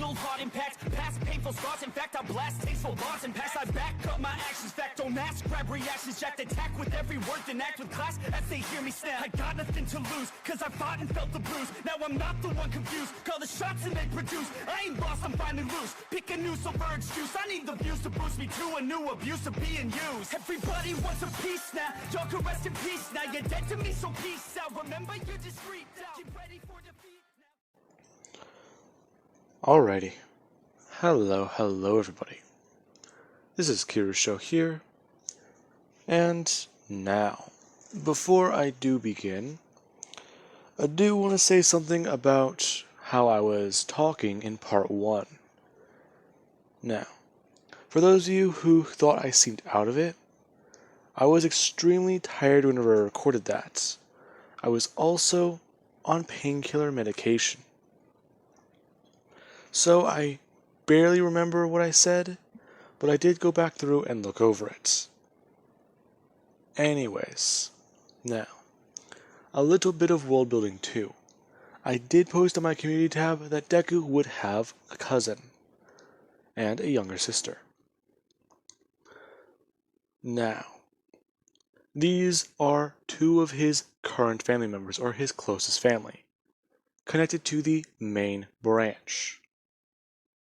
fatal heart impacts, past painful scars. In fact, I blast tasteful bars and pass. I back up my actions, fact don't ask, grab reactions, jacked attack with every word, then act with class as they hear me snap. I got nothing to lose, cause I fought and felt the bruise. Now I'm not the one confused, call the shots and they produce. I ain't lost, I'm finally loose. Pick a new silver excuse. I need the views to boost me to a new abuse of being used. Everybody wants a piece now, y'all can rest in peace now. You're dead to me, so peace out. Remember, you're discreet out. Get ready for defeat now. Alrighty. Hello everybody. This is Kiru's show here. And now, before I do begin, I do want to say something about how I was talking in part 1. Now, for those of you who thought I seemed out of it, I was extremely tired whenever I recorded that. I was also on painkiller medication. So I barely remember what I said, but I did go back through and look over it. Anyways, now, a little bit of world building too. I did post on my community tab that Deku would have a cousin and a younger sister. Now, these are 2 of his current family members, or his closest family, connected to the main branch.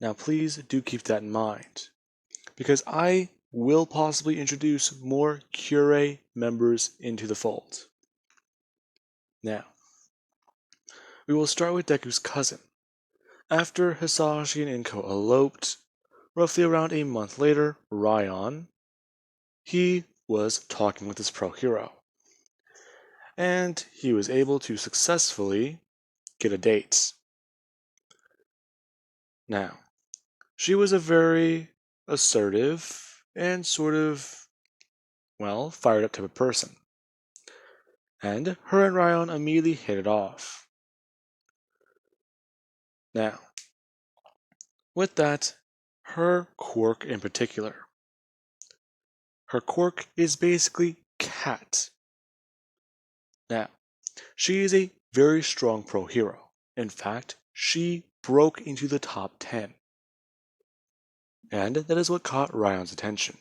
Now please do keep that in mind, because I will possibly introduce more Kure members into the fold. Now, we will start with Deku's cousin. After Asashi and Inko eloped, roughly around a month later, Ryan, he was talking with his pro hero. And he was able to successfully get a date. Now, she was a very assertive and sort of, fired up type of person. And her and Ryan immediately hit it off. Now, with that, her quirk in particular. Her quirk is basically cat. Now, she is a very strong pro hero. In fact, she broke into the top 10. And that is what caught Ryan's attention.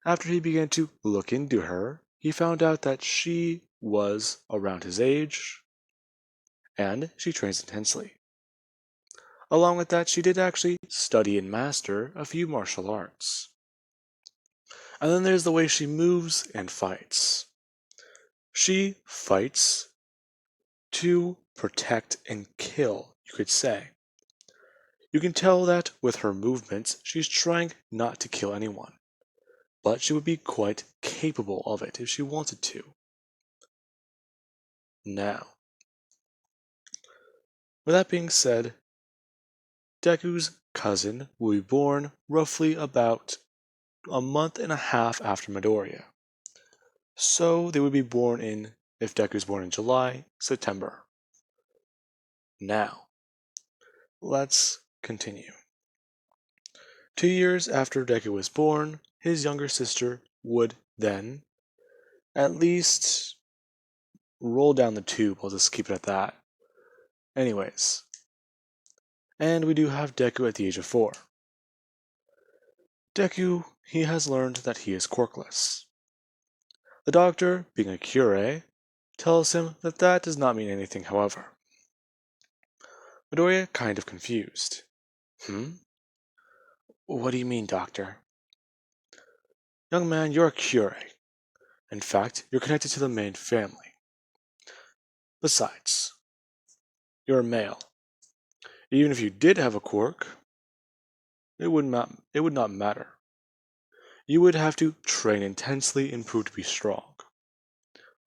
After he began to look into her, he found out that she was around his age, and she trains intensely. Along with that, she did actually study and master a few martial arts. And then there's the way she moves and fights. She fights to protect and kill, you could say. You can tell that with her movements, she's trying not to kill anyone, but she would be quite capable of it if she wanted to. Now, with that being said, Deku's cousin will be born roughly about a month and a half after Midoriya. So they would be born in, if Deku's born in July, September. Now, let's continue. 2 years after Deku was born, his younger sister would then at least roll down the tube. We'll just keep it at that. Anyways. And we do have Deku at the age of 4. Deku, he has learned that he is quirkless. The doctor, being a kure, tells him that that does not mean anything, however. Midoriya kind of confused. What do you mean, doctor? Young man, you're a kure. In fact, you're connected to the main family. Besides, you're a male. Even if you did have a quirk, it would not matter. You would have to train intensely and prove to be strong.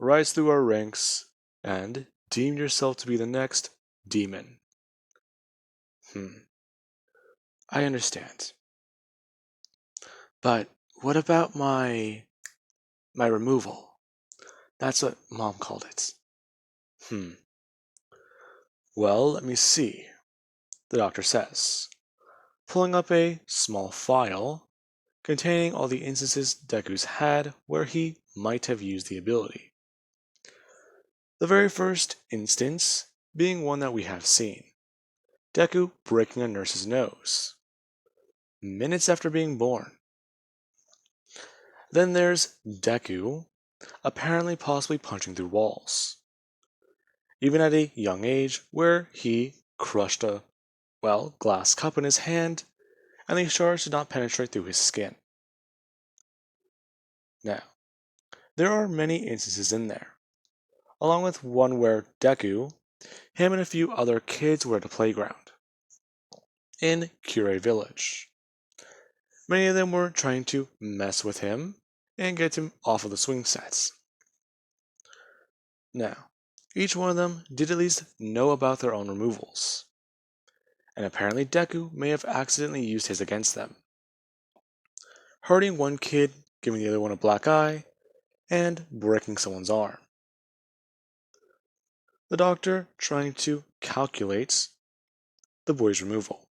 Rise through our ranks, and deem yourself to be the next demon. I understand. But what about my removal? That's what Mom called it. Well, let me see, the doctor says, pulling up a small file containing all the instances Deku's had where he might have used the ability. The very first instance being one that we have seen. Deku breaking a nurse's nose, minutes after being born. Then there's Deku apparently possibly punching through walls, even at a young age where he crushed a, glass cup in his hand and the shards did not penetrate through his skin. Now, there are many instances in there, along with one where Deku, him and a few other kids were at a playground in Kure Village. Many of them were trying to mess with him and get him off of the swing sets. Now, each one of them did at least know about their own removals, and apparently Deku may have accidentally used his against them, hurting one kid, giving the other one a black eye, and breaking someone's arm. The doctor trying to calculate the boy's removal.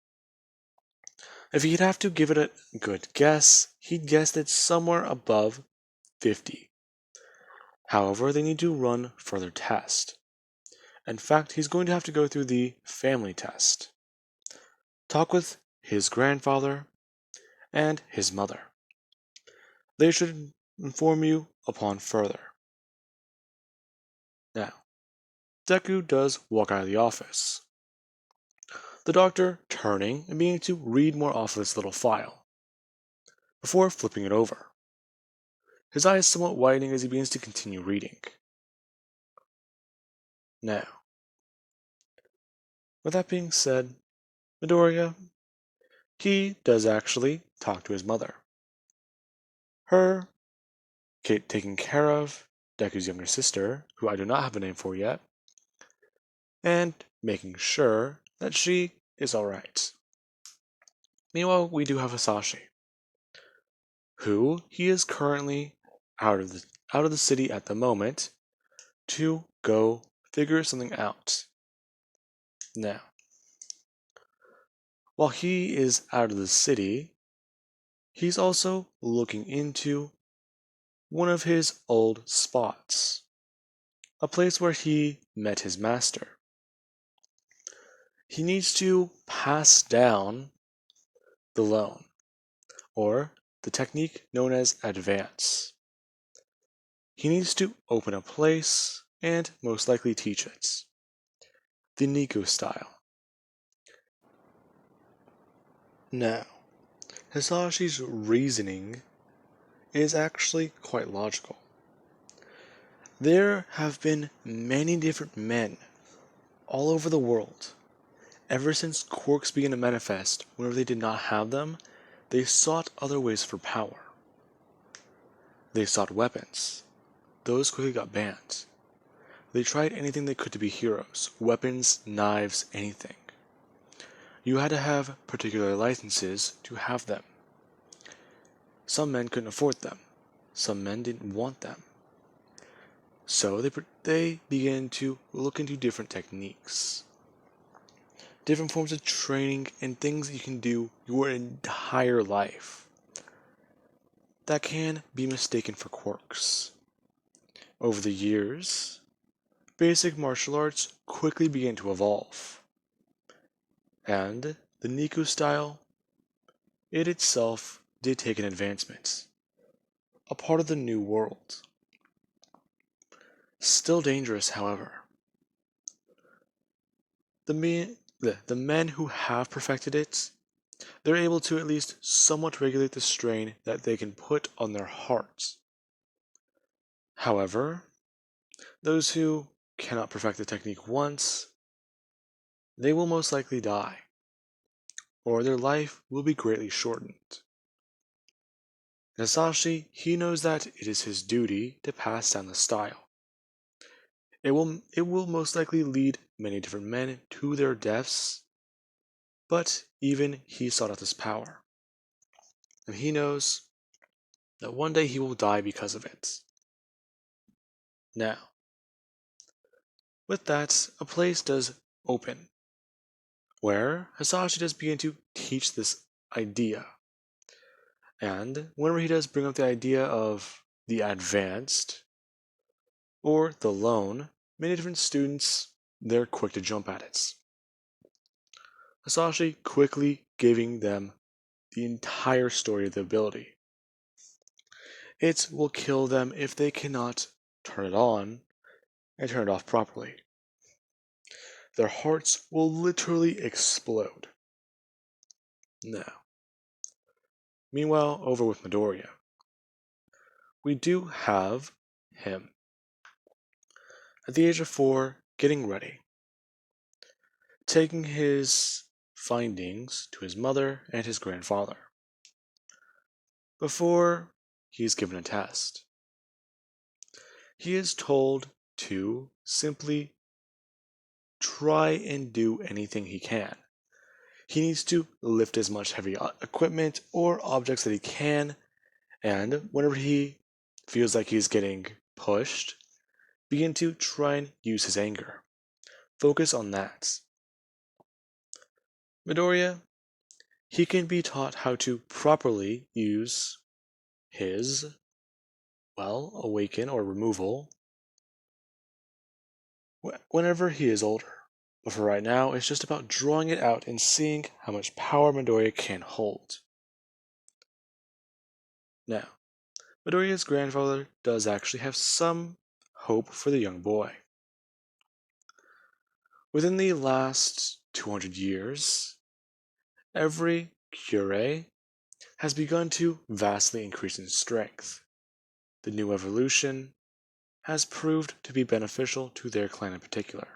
If he'd have to give it a good guess, he'd guess that somewhere above 50. However, they need to run further tests. In fact, he's going to have to go through the family test, talk with his grandfather and his mother. They should inform you upon further. Now, Deku does walk out of the office, the doctor turning and beginning to read more off of this little file, before flipping it over, his eyes somewhat widening as he begins to continue reading. Now, with that being said, Midoriya, he does actually talk to his mother. Her taking care of Deku's younger sister, who I do not have a name for yet, and making sure that she is alright. Meanwhile, we do have Asashi, who he is currently out of the city at the moment to go figure something out. Now, while he is out of the city, he's also looking into one of his old spots, a place where he met his master. He needs to pass down the loan, or the technique known as advance. He needs to open a place and most likely teach it. The Nico style. Now, Hisashi's reasoning is actually quite logical. There have been many different men all over the world. Ever since quirks began to manifest, whenever they did not have them, they sought other ways for power. They sought weapons. Those quickly got banned. They tried anything they could to be heroes. Weapons, knives, anything. You had to have particular licenses to have them. Some men couldn't afford them. Some men didn't want them. So they began to look into different techniques. Different forms of training and things that you can do your entire life that can be mistaken for quirks. Over the years, basic martial arts quickly began to evolve. And the Nico style, it itself did take an advancement, a part of the new world. Still dangerous, however. The men who have perfected it, they're able to at least somewhat regulate the strain that they can put on their hearts. However, those who cannot perfect the technique once, they will most likely die, or their life will be greatly shortened. Asashi, he knows that it is his duty to pass down the style. It will most likely lead many different men to their deaths, but even he sought out this power. And he knows that one day he will die because of it. Now, with that, a place does open, where Asashi does begin to teach this idea. And whenever he does bring up the idea of the advanced, or the loan, many different students, they're quick to jump at it. Asashi quickly giving them the entire story of the ability. It will kill them if they cannot turn it on and turn it off properly. Their hearts will literally explode. Now, meanwhile, over with Midoriya, we do have him at the age of 4 getting ready, taking his findings to his mother and his grandfather before he is given a test. He is told to simply try and do anything he can. He needs to lift as much heavy equipment or objects that he can, and whenever he feels like he's getting pushed, begin to try and use his anger. Focus on that. Midoriya, he can be taught how to properly use his, awaken or removal whenever he is older. But for right now, it's just about drawing it out and seeing how much power Midoriya can hold. Now, Midoriya's grandfather does actually have some hope for the young boy. Within the last 200 years, every kure has begun to vastly increase in strength. The new evolution has proved to be beneficial to their clan in particular.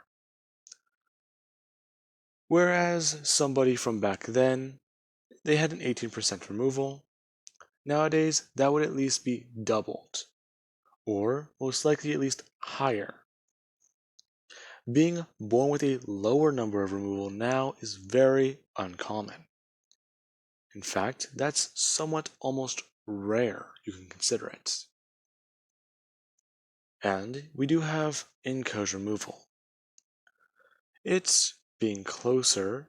Whereas somebody from back then, they had an 18% removal, nowadays that would at least be doubled, or most likely at least higher. Being born with a lower number of removal now is very uncommon. In fact, that's somewhat almost rare, you can consider it. And we do have Inko's removal. It's being closer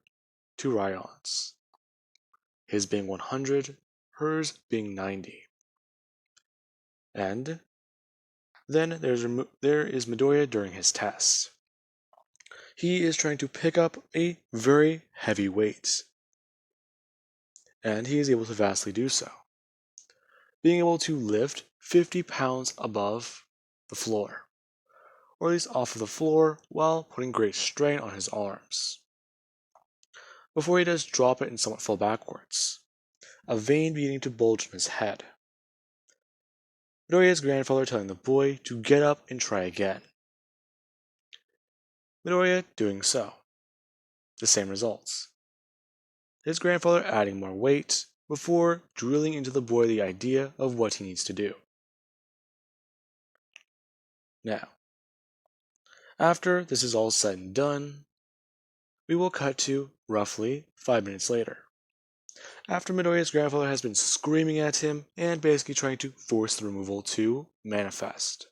to Ryon's. His being 100, hers being 90. And then there is Midoriya during his test. He is trying to pick up a very heavy weight, and he is able to vastly do so, being able to lift 50 pounds above the floor, or at least off of the floor, while putting great strain on his arms. Before he does drop it and somewhat fall backwards, a vein beginning to bulge in his head. Midoriya's grandfather telling the boy to get up and try again. Midoriya doing so. The same results. His grandfather adding more weight before drilling into the boy the idea of what he needs to do. Now, after this is all said and done, we will cut to roughly 5 minutes later, after Midoriya's grandfather has been screaming at him and basically trying to force the removal to manifest.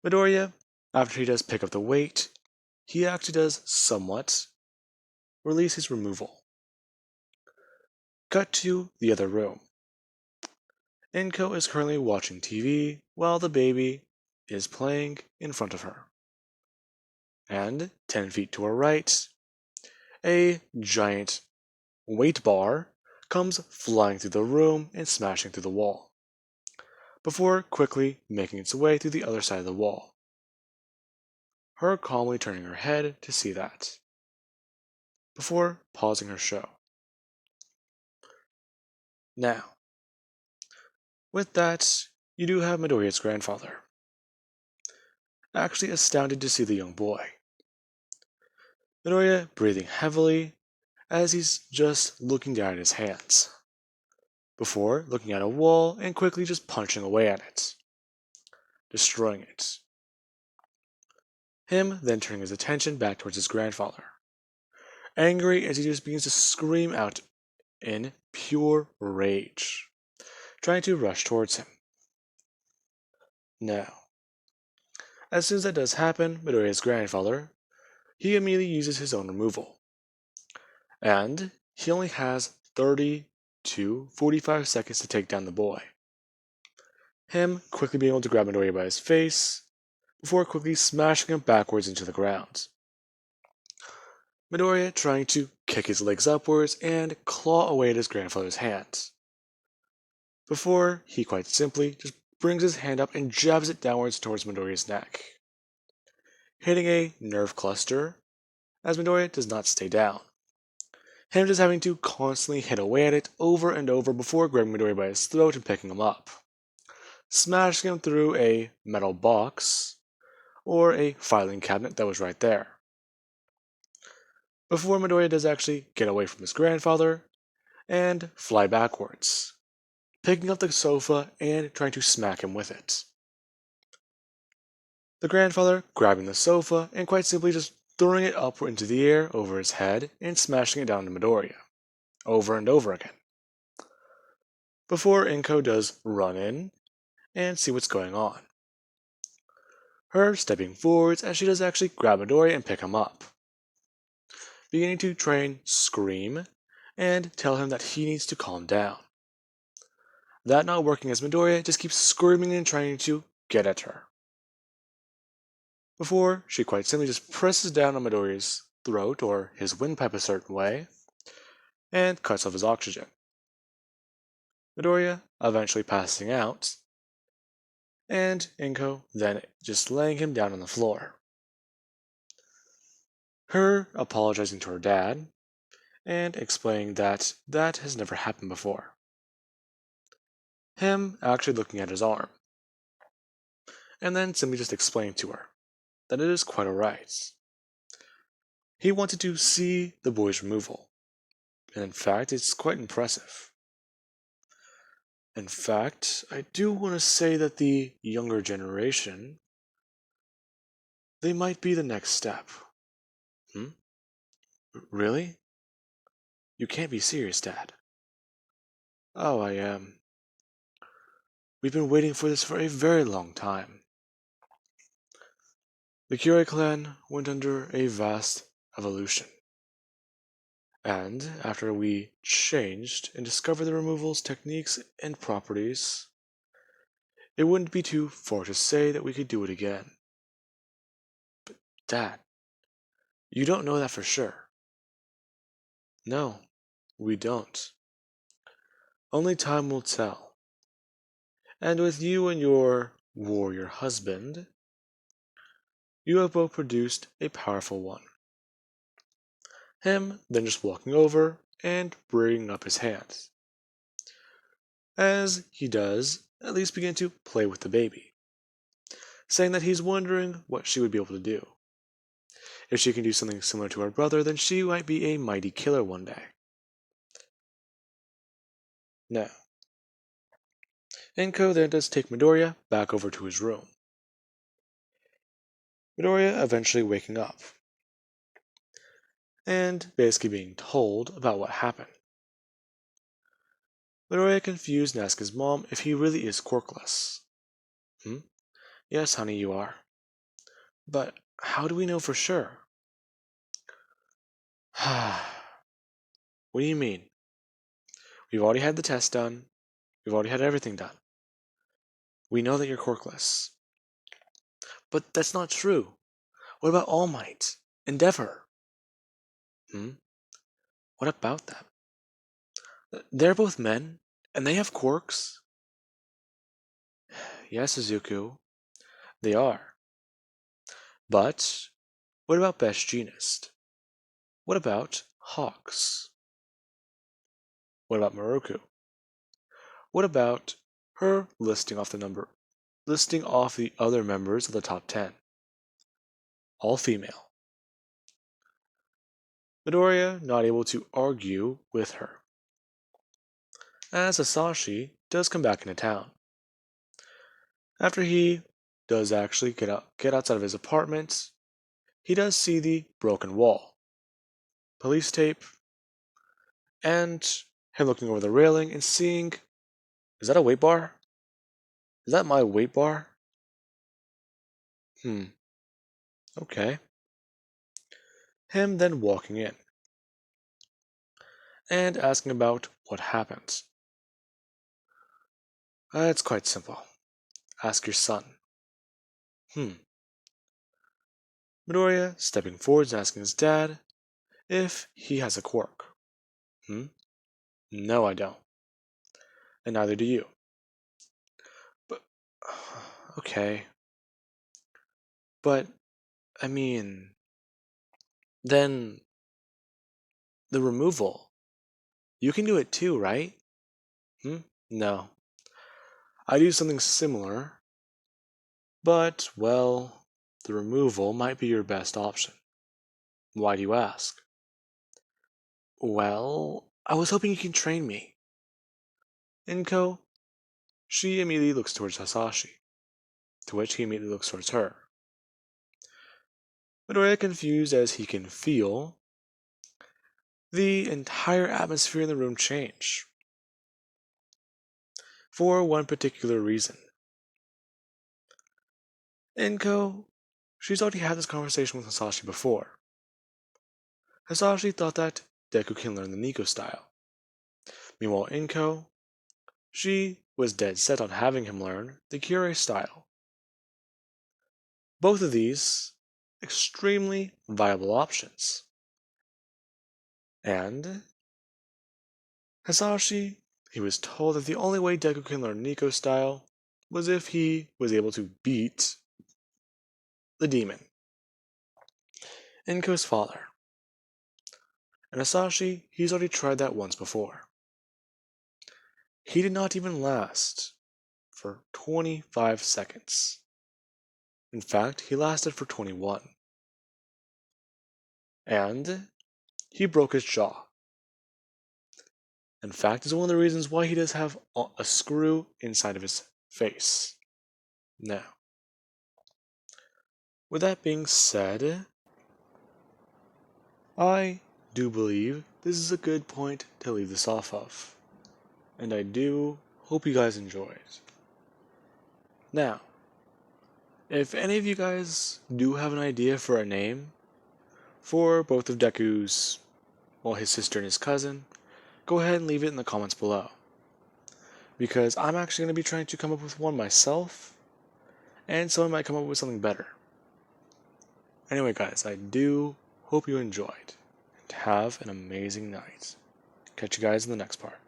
Midoriya, after he does pick up the weight, he actually does somewhat release his removal. Cut to the other room. Inko is currently watching TV while the baby is playing in front of her. And 10 feet to her right, a giant weight bar comes flying through the room and smashing through the wall, before quickly making its way through the other side of the wall. Her calmly turning her head to see that, before pausing her show. Now, with that, you do have Midoriya's grandfather, actually astounded to see the young boy. Midoriya breathing heavily as he's just looking down at his hands, before looking at a wall and quickly just punching away at it, destroying it. Him then turning his attention back towards his grandfather, angry as he just begins to scream out in pure rage, trying to rush towards him. Now, as soon as that does happen, Midoriya's grandfather, he immediately uses his own removal, and he only has 30 to 45 seconds to take down the boy. Him quickly being able to grab Midoriya by his face, before quickly smashing him backwards into the ground. Midoriya trying to kick his legs upwards and claw away at his grandfather's hands, before he quite simply just brings his hand up and jabs it downwards towards Midoriya's neck, hitting a nerve cluster as Midoriya does not stay down. Him just having to constantly hit away at it over and over before grabbing Midoriya by his throat and picking him up, smashing him through a metal box or a filing cabinet that was right there, before Midoriya does actually get away from his grandfather and fly backwards, picking up the sofa and trying to smack him with it. The grandfather grabbing the sofa and quite simply just throwing it up into the air over his head and smashing it down to Midoriya, over and over again, before Inko does run in and see what's going on. Her stepping forwards as she does actually grab Midoriya and pick him up, beginning to try and scream and tell him that he needs to calm down. That not working as Midoriya just keeps screaming and trying to get at her, before she quite simply just presses down on Midoriya's throat or his windpipe a certain way and cuts off his oxygen. Midoriya eventually passing out, and Inko then just laying him down on the floor. Her apologizing to her dad and explaining that that has never happened before. Him actually looking at his arm, and then simply just explaining to her that it is quite alright. He wanted to see the boy's removal, and in fact, it's quite impressive. In fact, I do want to say that the younger generation, they might be the next step. Really? You can't be serious, Dad. Oh, I am. We've been waiting for this for a very long time. The Kure clan went under a vast evolution. And after we changed and discovered the removal's techniques and properties, it wouldn't be too far to say that we could do it again. But, Dad, you don't know that for sure. No, we don't. Only time will tell. And with you and your warrior husband, you have both produced a powerful one. Him then just walking over and bringing up his hands, as he does at least begin to play with the baby, saying that he's wondering what she would be able to do. If she can do something similar to her brother, then she might be a mighty killer one day. Now, Inko then does take Midoriya back over to his room. Midoriya eventually waking up, and basically being told about what happened. Midoriya confused and asks his mom if he really is quirkless. Yes, honey, you are. But how do we know for sure? What do you mean? We've already had the test done. We've already had everything done. We know that you're quirkless. But that's not true. What about All Might? Endeavor? What about them? They're both men, and they have quirks. Yes, Izuku, they are. But what about Best Jeanist? What about Hawks? What about Moroku? What about her listing off the other members of the top 10? All female. Midoriya not able to argue with her, as Asashi does come back into town. After he does actually get outside of his apartment, he does see the broken wall, police tape, and him looking over the railing and seeing, is that a weight bar? Is that my weight bar? Okay. Him then walking in and asking about what happened. It's quite simple. Ask your son. Midoriya stepping forwards and asking his dad if he has a quirk. No, I don't. And neither do you. But, okay. But, I mean, then the removal. You can do it too, right? No. I do something similar, but, well, the removal might be your best option. Why do you ask? Well, I was hoping you can train me. Inko, she immediately looks towards Asashi, to which he immediately looks towards her. Midoriya, confused as he can feel, the entire atmosphere in the room change. For one particular reason. Inko, she's already had this conversation with Asashi before. Asashi thought that Deku can learn the Nico style. Meanwhile, Inko, she was dead set on having him learn the kure style. Both of these, extremely viable options. And Asashi, he was told that the only way Deku can learn Nico style was if he was able to beat the demon, Inko's father. And Asashi, he's already tried that once before. He did not even last for 25 seconds. In fact, he lasted for 21. And he broke his jaw. In fact, it's one of the reasons why he does have a screw inside of his face. Now, with that being said, I do believe this is a good point to leave this off of. And I do hope you guys enjoyed. Now, if any of you guys do have an idea for a name for both of Deku's, well, his sister and his cousin, go ahead and leave it in the comments below. Because I'm actually going to be trying to come up with one myself, and someone might come up with something better. Anyway, guys, I do hope you enjoyed, and have an amazing night. Catch you guys in the next part.